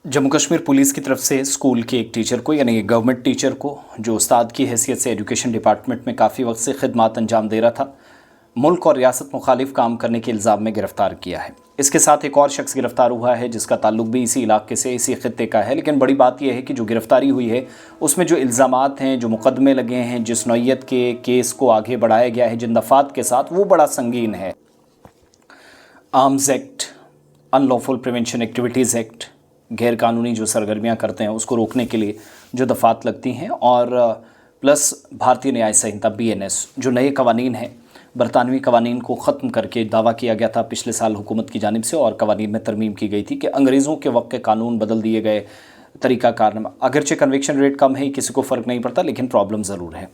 Jammu Kashmir police की तरफ से स्कूल के एक टीचर को यानी गवर्नमेंट टीचर को जो उस्ताद की हैसियत से एजुकेशन डिपार्टमेंट में काफ़ी वक्त से खिदमत अंजाम दे रहा था, मुल्क और रियासत मुखालिफ काम करने के इल्ज़ाम में गिरफ़्तार किया है। इसके साथ एक और शख्स गिरफ़्तार हुआ है जिसका ताल्लुक भी इसी इलाके से, इसी खित्ते का है। लेकिन बड़ी बात यह है कि जो गिरफ़्तारी हुई है उसमें जो इल्ज़ामात हैं, जो मुकदमे लगे हैं, जिस नौइयत के केस को आगे बढ़ाया गया है जिन दफ़ात के साथ, वो बड़ा संगीन है। Arms act, unlawful prevention activities act, गैर कानूनी जो सरगर्मियाँ करते हैं उसको रोकने के लिए जो दफ़ात लगती हैं, और प्लस भारतीय न्याय संहिता BNS जो नए कवानीन हैं, बरतानवी कवानीन को ख़त्म करके दावा किया गया था पिछले साल हुकूमत की जानिब से, और कवानीन में तरमीम की गई थी कि अंग्रेज़ों के वक्त के कानून बदल दिए गए। तरीक़ाकार अगरचे कन्विक्शन रेट कम है, किसी को फ़र्क नहीं पड़ता, लेकिन प्रॉब्लम ज़रूर है।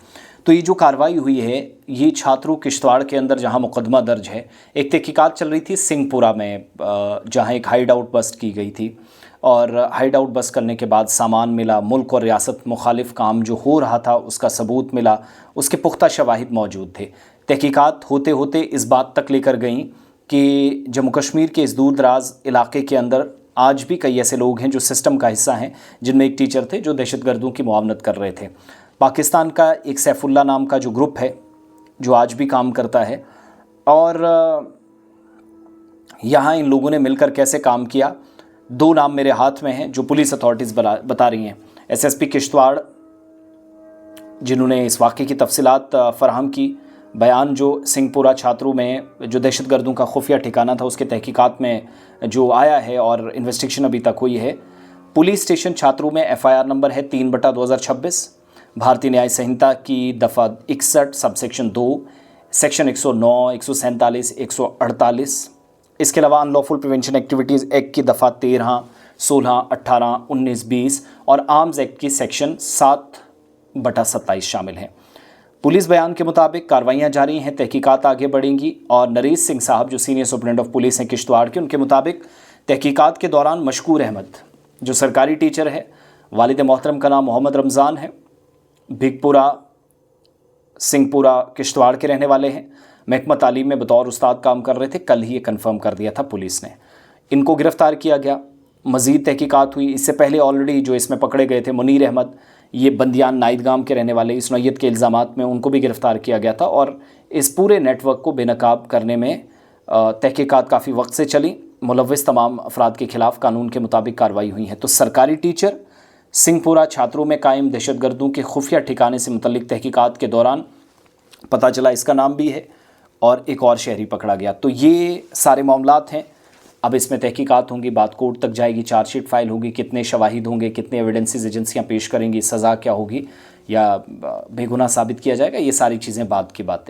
तो ये जो कार्रवाई हुई है, ये छात्रों किश्तवाड़ के अंदर जहाँ मुकदमा दर्ज है, एक तहकीकात चल रही थी सिंहपुरा में, जहाँ एक हाइड आउट बस्ट की गई थी, और हाइड आउट बस्ट करने के बाद सामान मिला, मुल्क और रियासत मुखालिफ काम जो हो रहा था उसका सबूत मिला, उसके पुख्ता शवाहिद मौजूद थे। तहकीकात होते होते इस बात तक लेकर गई कि जम्मू कश्मीर के इस दूर दराज इलाके के अंदर आज भी कई ऐसे लोग हैं जो सिस्टम का हिस्सा हैं, जिनमें एक टीचर थे जो दहशतगर्दों की मुआवनत कर रहे थे। पाकिस्तान का एक सैफुल्ला नाम का जो ग्रुप है जो आज भी काम करता है, और यहाँ इन लोगों ने मिलकर कैसे काम किया, दो नाम मेरे हाथ में हैं जो पुलिस अथॉरिटीज़ बता रही हैं। SSP किश्तवाड़ जिन्होंने इस वाक़े की तफसीलात फ़राहम की, बयान जो सिंहपुरा छात्रों में जो दहशतगर्दों का खुफिया ठिकाना था उसके तहकीकात में जो आया है और इन्वेस्टिगेशन अभी तक हुई है। पुलिस स्टेशन छात्रों में FIR नंबर है 3/2026, भारतीय न्याय संहिता की दफ़ा 61 सबसेक्शन 2, सेक्शन 109, 147, 148। इसके अलावा अनलॉफुल प्रिवेंशन एक्टिविटीज़ एक्ट की दफ़ा 13, 16, 18, 19, 20 और आर्म्स एक्ट की सेक्शन 7/27 शामिल हैं। पुलिस बयान के मुताबिक कार्रवाइयाँ जारी हैं, तहकीकात आगे बढ़ेंगी, और नरेश सिंह साहब जो सीनियर सुपरिटेंडेंट ऑफ पुलिस हैं किश्तवाड़ के, उनके मुताबिक तहकीकात के दौरान मशकूर अहमद जो सरकारी टीचर है, वालिद मोहतरम का नाम मोहम्मद रमज़ान है, भिगपुरा सिंहपुरा किश्तवाड़ के रहने वाले हैं, महकमा तालीम में बतौर उस्ताद काम कर रहे थे। कल ही ये कन्फर्म कर दिया था पुलिस ने। इनको गिरफ़्तार किया गया, मज़ीद तहकीकात हुई। इससे पहले ऑलरेडी जो इसमें पकड़े गए थे मुनीर अहमद, ये बंदियान नाइदगाम के रहने वाले, इस नौइयत के इल्ज़ामात में उनको भी गिरफ़्तार किया गया था, और इस पूरे नेटवर्क को बेनकाब करने में तहकीकात काफ़ी वक्त से चली। मुलव्विस तमाम अफराद के ख़िलाफ़ कानून के मुताबिक कार्रवाई हुई है। तो सरकारी टीचर सिंहपुरा छात्रों में कायम दहशतगर्दों के खुफिया ठिकाने से मुतल्लिक तहकीकात के दौरान पता चला इसका नाम भी है, और एक और शहरी पकड़ा गया। तो ये सारे मामलात हैं। अब इसमें तहकीकात होंगी, बात कोर्ट तक जाएगी, चार्जशीट फाइल होगी, कितने शवाहिद होंगे, कितने एविडेंसेस एजेंसियाँ पेश करेंगी, सज़ा क्या होगी, या बेगुनाह साबित किया जाएगा, ये सारी चीज़ें बाद की बातें हैं।